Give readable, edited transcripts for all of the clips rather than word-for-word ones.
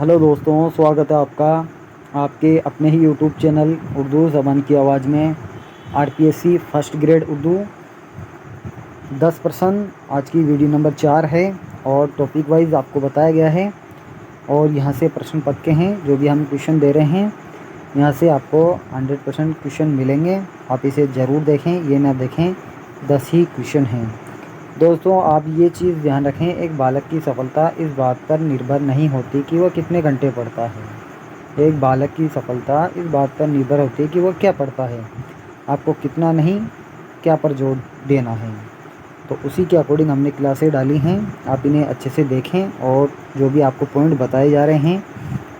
Hello दोस्तों, स्वागत है आपका आपके अपने ही यूट्यूब चैनल उर्दू ज़बान की आवाज़ में। RPSC first grade Urdu 10%। आज की वीडियो नंबर 4 है और टॉपिक वाइज आपको बताया गया है और यहाँ से प्रश्न पक्के हैं। जो भी हम क्वेश्चन दे रहे हैं यहाँ से आपको 100% क्वेश्चन मिलेंगे। आप इसे ज़रूर देखें, ये ना देखें 10 ही क्वेश्चन हैं। दोस्तों, आप ये चीज़ ध्यान रखें, एक बालक की सफलता इस बात पर निर्भर नहीं होती कि वह कितने घंटे पढ़ता है। एक बालक की सफलता इस बात पर निर्भर होती है कि वह क्या पढ़ता है। आपको कितना नहीं, क्या पर जोर देना है। तो उसी के अकॉर्डिंग हमने क्लासें डाली हैं। आप इन्हें अच्छे से देखें और जो भी आपको पॉइंट बताए जा रहे हैं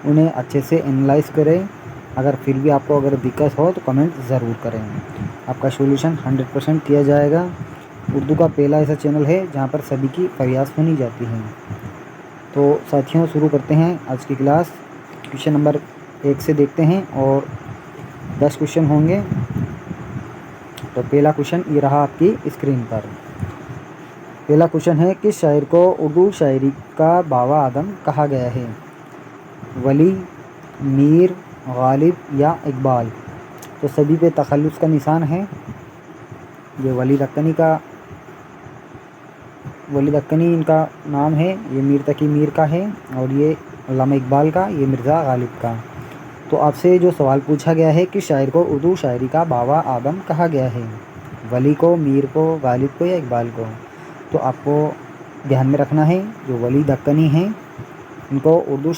उन्हें अच्छे से एनालाइज करें। अगर फिर भी आपको दिक्कत हो तो कमेंट ज़रूर करें। आपका सॉल्यूशन 100% किया जाएगा। उर्दू का पहला ऐसा चैनल है जहाँ पर सभी की प्रयास सुनी जाती हैं। तो साथियों, शुरू करते हैं आज की क्लास। क्वेश्चन नंबर 1 से देखते हैं और 10 क्वेश्चन होंगे। तो पहला क्वेश्चन ये रहा आपकी स्क्रीन पर। पहला क्वेश्चन है, किस शायर को उर्दू शायरी का बाबा आदम कहा गया है? वली, मीर, गालिब या इकबाल? तो सभी पे तखल्लुस का निशान है। ये वली दक्कनी इनका नाम है, ये मीर तकी मीर का है और ये अल्लामा इकबाल का, ये मिर्ज़ा गालिब का। तो आपसे जो सवाल पूछा गया है कि शायर को उर्दू शायरी का बाबा आदम कहा गया है, वली को, मीर को, गालिब को या इकबाल को? तो आपको ध्यान में रखना है, जो वली दक्कनी हैं इनको उर्दू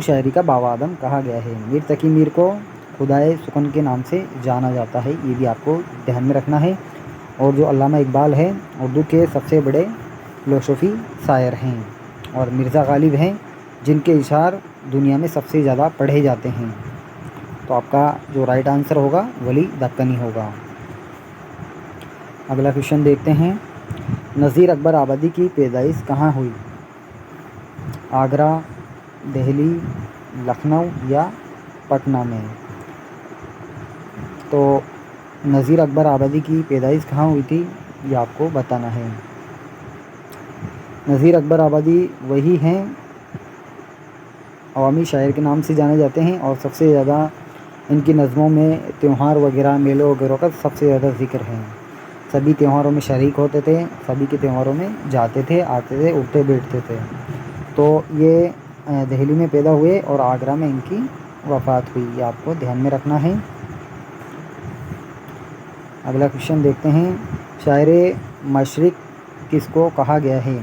शायरी का बाबा आदम कहा गया है। मीर तकी मीर को खुदाए सुकन के नाम से जाना जाता है, ये भी आपको ध्यान में रखना है। और जो अल्लामा इकबाल है उर्दू के सबसे बड़े फ़िलोसफ़ी शायर हैं और मिर्ज़ा गालिब हैं जिनके इशार दुनिया में सबसे ज़्यादा पढ़े जाते हैं। तो आपका जो राइट आंसर होगा वली दक्कनी होगा। अगला क्वेश्चन देखते हैं, नज़ीर अकबर आबादी की पैदाइश कहाँ हुई? आगरा, दिल्ली, लखनऊ या पटना में? तो नज़ीर अकबर आबादी की पैदाइश कहाँ हुई थी, ये आपको बताना है। नज़ीर अकबर आबादी वही हैं, अवामी शायर के नाम से जाने जाते हैं और सबसे ज़्यादा इनकी नज़मों में त्यौहार वगैरह, मेलों वगैरह का सबसे ज़्यादा ज़िक्र है। सभी त्योहारों में शरीक होते थे, सभी के त्योहारों में जाते थे, आते थे, उठते बैठते थे। तो ये दिल्ली में पैदा हुए और आगरा में इनकी वफ़ात हुई, ये आपको ध्यान में रखना है। अगला क्वेश्चन देखते हैं, शायरे मशरिक़ किसको कहा गया है?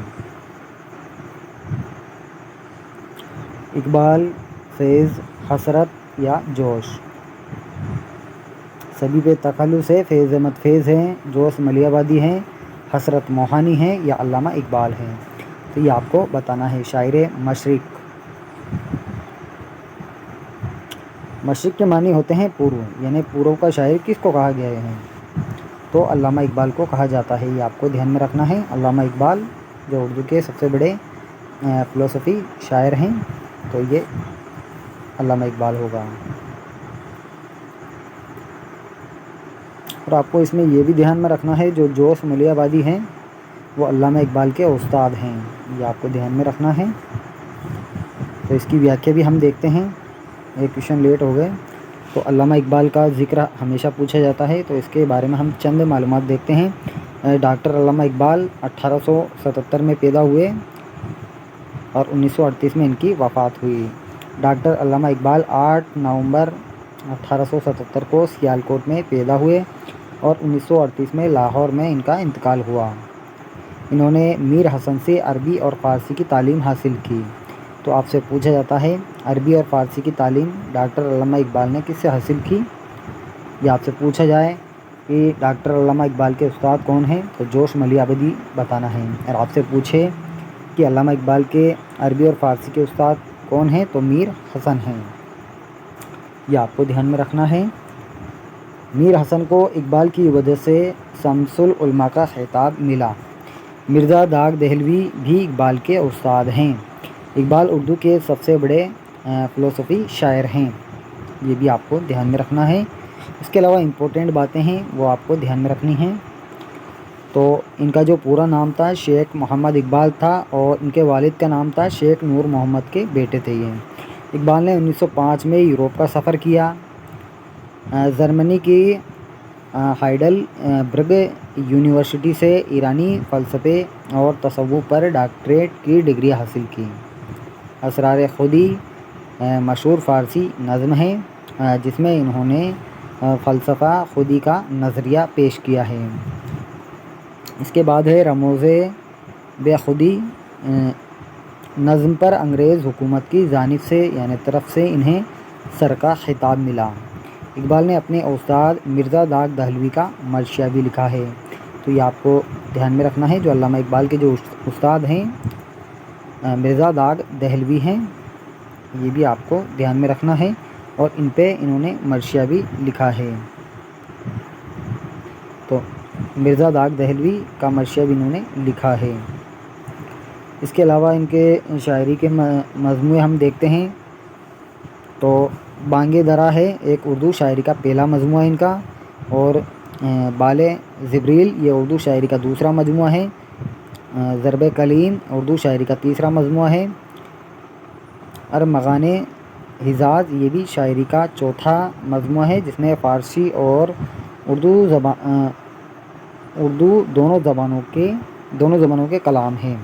इकबाल, फैज़, हसरत या जोश? सभी पे तखल्लुस है। फैज़ अहमद फैज़ हैं, जोश मलियाबादी हैं, हसरत मोहानी हैं या अल्लामा इकबाल हैं? तो ये आपको बताना है। शायरे मशरिक़, मशरिक़ के मानी होते हैं पूर्व, यानी पूर्व का शायर किसको कहा गया है? तो अल्लामा इकबाल को कहा जाता है, ये आपको ध्यान में रखना है। अल्लामा इकबाल जो उर्दू के सबसे बड़े फ़िलोसफ़ी शायर हैं, तो ये अल्लामा इकबाल होगा। और आपको इसमें ये भी ध्यान में रखना है, जो जोश मलियाबादी हैं वो अल्लामा इकबाल के उस्ताद हैं, ये आपको ध्यान में रखना है। तो इसकी व्याख्या भी हम देखते हैं। एक क्वेश्चन लेट हो गए। तो अल्लामा इकबाल का ज़िक्र हमेशा पूछा जाता है, तो इसके बारे में हम चंद मालूमात देखते हैं। डॉक्टर अल्लामा इकबाल 1877 में पैदा हुए और 1938 में इनकी वफ़ात हुई। डॉक्टर अल्लामा इकबाल 8 नवंबर 1877 को सियालकोट में पैदा हुए और 1938 में लाहौर में इनका इंतकाल हुआ। इन्होंने मीर हसन से अरबी और फ़ारसी की तालीम हासिल की। तो आपसे पूछा जाता है, अरबी और फ़ारसी की तालीम डॉक्टर अल्लामा इकबाल ने किससे हासिल की? या आपसे पूछा जाए कि डॉक्टर अल्लामा इकबाल के उस्ताद कौन हैं, तो जोश मलियाबादी बताना है। और आपसे पूछे कि अल्लामा इकबाल के अरबी और फ़ारसी के उस्ताद कौन हैं, तो मीर हसन हैं, यह आपको ध्यान में रखना है। मीर हसन को इकबाल की वजह से शम्सुल उलमा का खिताब मिला। मिर्ज़ा दाग दहलवी भी इकबाल के उस्ताद हैं। इकबाल उर्दू के सबसे बड़े फ़िलोसफ़ी शायर हैं, ये भी आपको ध्यान में रखना है। इसके अलावा इम्पोर्टेंट बातें हैं वो आपको ध्यान में रखनी हैं। तो इनका जो पूरा नाम था शेख मोहम्मद इकबाल था और इनके वालिद का नाम था शेख नूर मोहम्मद के बेटे थे ये। इकबाल ने 1905 में यूरोप का सफ़र किया। जर्मनी की हाइडेलबर्ग यूनिवर्सिटी से ईरानी फ़लसफ़े और तसव्वुफ़ पर डॉक्टरेट की डिग्री हासिल की। असरार खुदी मशहूर फ़ारसी नज़्म है जिसमें इन्होंने फ़लसफ़ा खुदी का नज़रिया पेश किया है। इसके बाद है रमोज़े बेखुदी नज़्म पर अंग्रेज़ हुकूमत की जानिब से यानी तरफ से इन्हें सर का खिताब मिला। इकबाल ने अपने उस्ताद मिर्ज़ा दाग दहलवी का मर्शिया भी लिखा है। तो ये आपको ध्यान में रखना है, जो अल्लामा इकबाल के जो उस्ताद हैं मिर्ज़ा दाग दहलवी हैं, ये भी आपको ध्यान में रखना है और इन पे इन्होंने मर्शिया भी लिखा है। तो मिर्ज़ा दाग दहलवी का मर्शिया भी इन्होंने लिखा है। इसके अलावा इनके शायरी के मजमूए हम देखते हैं तो बांगे दरा है एक उर्दू शायरी का पहला मजमुआ इनका, और बाले ज़िब्रील ये उर्दू शायरी का दूसरा मजमुआ है। ज़रबे कलीम उर्दू शायरी का तीसरा मजमुआ है। अरमगाने हिजाज ये भी शायरी का चौथा मजमुआ है, जिसमें फ़ारसी और उर्दू दोनों ज़बानों के कलाम हैं।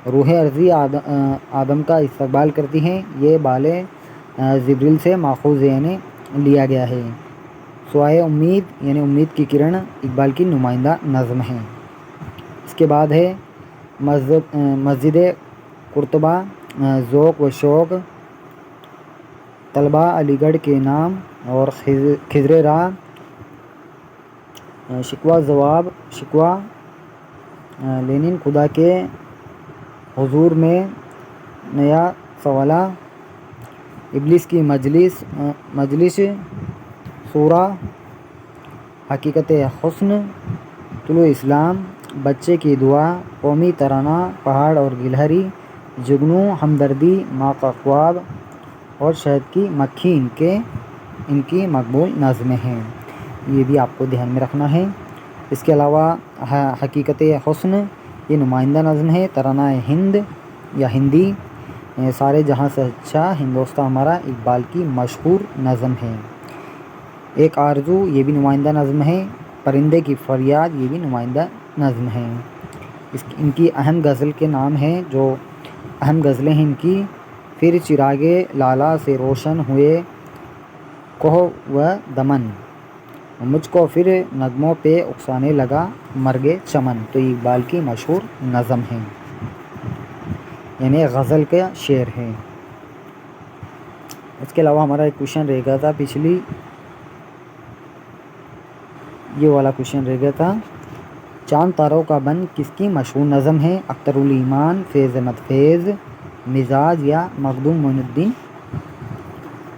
रूह अर्ज़ी आदम का इस्तक़बाल करती हैं, ये बाले ज़िब्रील से माखूज़ यानी लिया गया है। सुआए उम्मीद यानी उम्मीद की किरण इकबाल की नुमाइंदा नज़्म है। इसके बाद है मस्जिद कुर्तबा ज़ौक़ व शौक़, तलबा अलीगढ़ के नाम और खिज़र राह, शिकवा जवाब शिकवा, लेनिन खुदा के हुजूर में नया सवाला, इब्लिस की मजलिस सूरा, हकीकत हुस्न, तुलु इस्लाम, बच्चे की दुआ, कौमी तराना, पहाड़ और गिलहरी, जुगनू, हमदर्दी, माँ का ख्वाब और शहद की मक्खी इनकी मकबूल नज़्में हैं। ये भी आपको ध्यान में रखना है। इसके अलावा हकीकत हुस्न ये नुमाइंदा नज़्म है। तराना हिंद या हिंदी, सारे जहाँ से अच्छा हिंदोस्तान हमारा इकबाल की मशहूर नज़्म है। एक आरज़ू ये भी नुमाइंदा नज़्म है। परिंदे की फरियाद ये भी नुमाइंदा नज़्म है। इनकी अहम गज़ल के नाम हैं, जो अहम गज़लें हैं इनकी, फिर चिरागे लाला से रोशन हुए कोह व दमन, मुझको फिर नगमों पे उकसाने लगा मर्गे चमन। तो ये इकबाल की मशहूर नज़्म है, यानी गज़ल का शेर है। इसके अलावा हमारा एक क्वेश्चन रह गया था पिछली, ये वाला क्वेश्चन रह गया था, चांद तारों का बन किसकी मशहूर नज़्म है? अख्तरुल ईमान, फैज़ अहमद फैज़, मिजाज या मखदूम मोइनुद्दीन।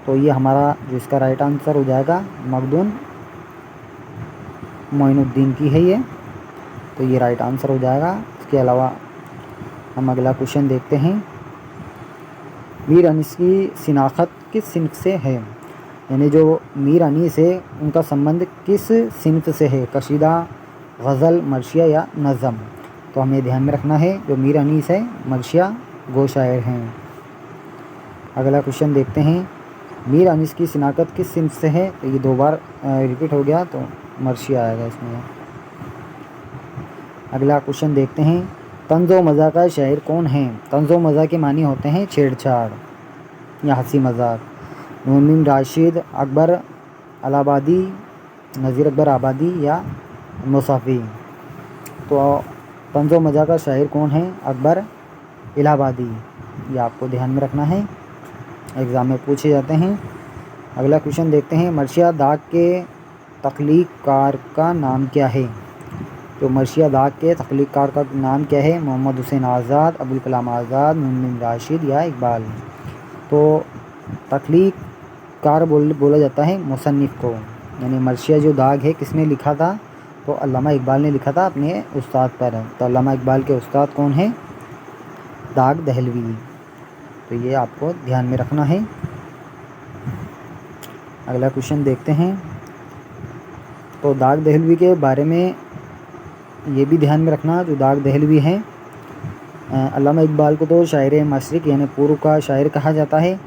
तो ये हमारा जो इसका राइट आंसर हो जाएगा मखदूम मोइनुद्दीन की है ये, तो ये राइट आंसर हो जाएगा। इसके अलावा हम अगला क्वेश्चन देखते हैं, मीर अनीस की शिनाख्त किस सिन्फ से है? यानी जो मीर अनीस है उनका संबंध किस सिन्फ से है? कशीदा, गज़ल, मर्शिया या नज़म? तो हमें ध्यान में रखना है, जो मीर अनीस है मर्शिया गो शायर हैं। अगला क्वेश्चन देखते हैं, मीर अनीस की शिनाख्त किस सिन्फ से है? तो ये दो बार रिपीट हो गया, तो मर्शिया आएगा इसमें। अगला क्वेश्चन देखते हैं, तंज़ो मज़ा का शायर कौन है? तंज़ो मज़ा के मानी होते हैं छेड़छाड़ या हंसी मजाक। मुमिन राशिद, अकबर अलाहाबादी, नज़ीर अकबर आबादी या मुसाफ़ी? तो तंज़ो मज़ा का शायर कौन है? अकबर इलाहाबादी। ये आपको ध्यान में रखना है, एग्ज़ाम में पूछे जाते हैं। अगला क्वेश्चन देखते हैं, मर्शिया दाग के तख्लीक़कार का नाम क्या है? तो मर्शिया दाग के तख्लीक़कार का नाम क्या है? मोहम्मद हुसैन आज़ाद, अबुल कलाम आज़ाद, मुमिन राशिद या इकबाल? तो तख्लीक़कार बोला जाता है मुसन्निफ़ को। यानी मर्शिया जो दाग है किसने लिखा था? तो अल्लामा इकबाल ने लिखा था अपने उस्ताद पर। तो अल्लामा इकबाल के उस्ताद कौन है? दाग दहलवी। तो ये आपको ध्यान में रखना है। अगला क्वेश्चन देखते हैं, तो दाग दहलवी के बारे में ये भी ध्यान में रखना जो दाग दहलवी हैं, अल्लामा इकबाल को तो शायर मशरिक़ यानी पूर्व का शायर कहा जाता है,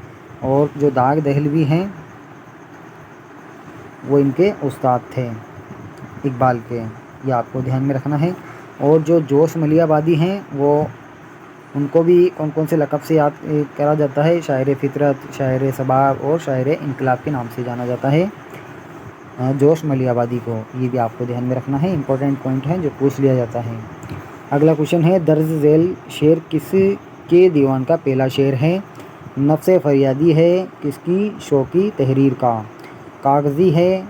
और जो दाग दहलवी हैं वो इनके उस्ताद थे इकबाल के, ये आपको ध्यान में रखना है। और जो जोश मलियाबादी हैं वो उनको भी कौन कौन से लक़ब से याद करा जाता है, शायर फ़ितरत, शायर सबाब और शायर इनकलाब के नाम से जाना जाता है जोश मलियाबादी को। ये भी आपको ध्यान में रखना है, इंपॉर्टेंट पॉइंट है जो पूछ लिया जाता है। अगला क्वेश्चन है, दर्ज झेल शेर किस के दीवान का पहला शेर है? नफ्स फरियादी है किसकी शौकी तहरीर का? कागज़ी है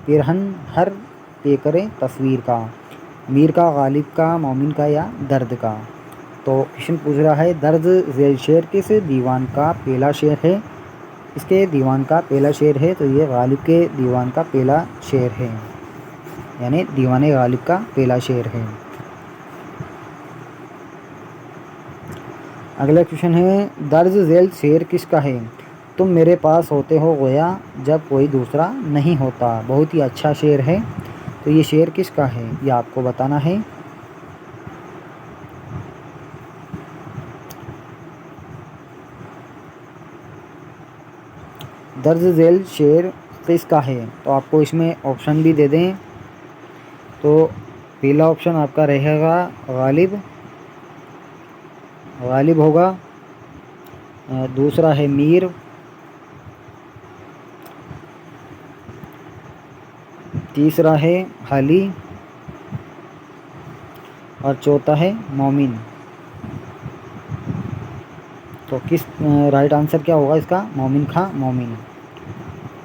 पिरहन हर पेकर तस्वीर का? मीर का गालिब का मोमिन का या दर्द का? तो क्वेश्चन पूछ रहा है दर्ज झेल शेर किस दीवान का पहला शेर है? इसके दीवान का पहला शेर है तो ये गालिब के दीवान का पहला शेर है, यानी दीवान गालिब का पहला शेर है। अगला क्वेश्चन है, दर्ज झेल शेर किसका है? तुम मेरे पास होते हो गोया जब कोई दूसरा नहीं होता। बहुत ही अच्छा शेर है, तो ये शेर किसका है ये आपको बताना है। दर्ज झेल शेर किसका है, तो आपको इसमें ऑप्शन भी दे दें। तो पहला ऑप्शन आपका रहेगा गालिब, गालिब होगा। दूसरा है मीर, तीसरा है हाली, और चौथा है मोमिन। तो किस राइट आंसर क्या होगा इसका? मोमिन खां मोमिन।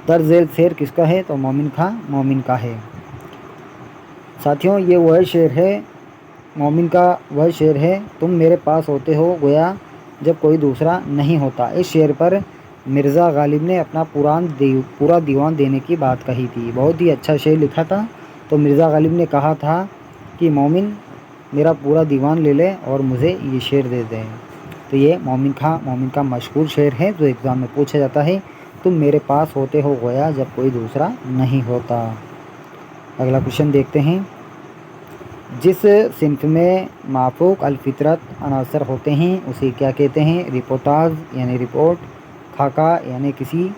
दर्ज झेल शेर किसका है? तो मोमिन खां मोमिन का है। साथियों ये वह शेर है, मोमिन का वह शेर है, तुम मेरे पास होते हो गोया जब कोई दूसरा नहीं होता। इस शेर पर मिर्ज़ा गालिब ने अपना पूरा दीवान देने की बात कही थी। बहुत ही अच्छा शेर लिखा था। तो मिर्ज़ा गालिब ने कहा था कि मोमिन मेरा पूरा दीवान ले ले और मुझे ये शेर दे दें। तो ये मोमिन खां मोमिन का मशहूर शेर है जो एग्ज़ाम में पूछा जाता है, तुम मेरे पास होते हो गोया जब कोई दूसरा नहीं होता। अगला क्वेश्चन देखते हैं, जिस सिंफ में माफूक अलफ़ितरत अनासर होते हैं उसे क्या कहते हैं? रिपोर्टाज यानी रिपोर्ट, खाका यानी किसी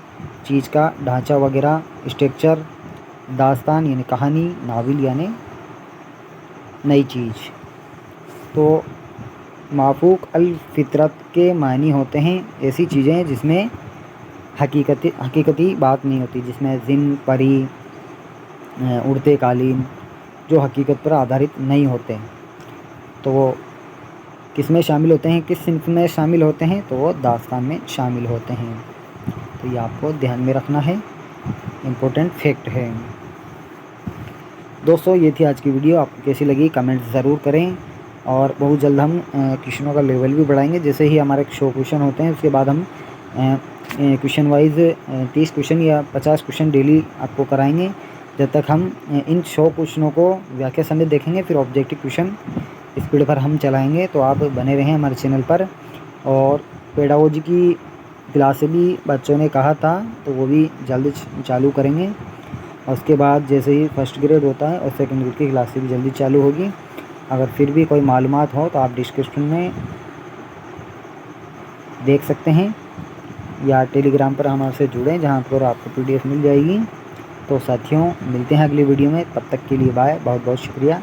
चीज़ का ढांचा वगैरह स्ट्रक्चर, दास्तान यानी कहानी, नावल यानी नई चीज़। तो माफूक अलफ़ितरत के मानी होते हैं ऐसी चीज़ें जिसमें हकीकती बात नहीं होती, जिसमें जिन, परी, उड़ते कालीन जो हकीकत पर आधारित नहीं होते। तो वो किस में शामिल होते हैं, किस सिंफ में शामिल होते हैं? तो वो दास्तान में शामिल होते हैं। तो ये आपको ध्यान में रखना है, इम्पोर्टेंट फैक्ट है। दोस्तों ये थी आज की वीडियो, आपको कैसी लगी कमेंट ज़रूर करें। और बहुत जल्द हम क्वेश्चनों का लेवल भी बढ़ाएंगे। जैसे ही हमारे शो क्वेश्चन होते हैं उसके बाद हम क्वेश्चन वाइज 30 क्वेश्चन या 50 क्वेश्चन डेली आपको कराएंगे। जब तक हम इन 100 क्वेश्चनों को व्याख्या समेत देखेंगे, फिर ऑब्जेक्टिव क्वेश्चन स्पीड पर हम चलाएंगे। तो आप बने रहें हमारे चैनल पर। और पेडागोजी की क्लासें भी बच्चों ने कहा था तो वो भी जल्दी चालू करेंगे। और उसके बाद जैसे ही फर्स्ट ग्रेड होता है और सेकंड ग्रेड की क्लासें भी जल्दी चालू होगी। अगर फिर भी कोई मालूमात हो तो आप डिस्क्रिप्शन में देख सकते हैं या टेलीग्राम पर हमारे जुड़ें जहाँ पर आपको PDF मिल जाएगी। तो साथियों मिलते हैं अगली वीडियो में, तब तक के लिए बाय, बहुत बहुत शुक्रिया।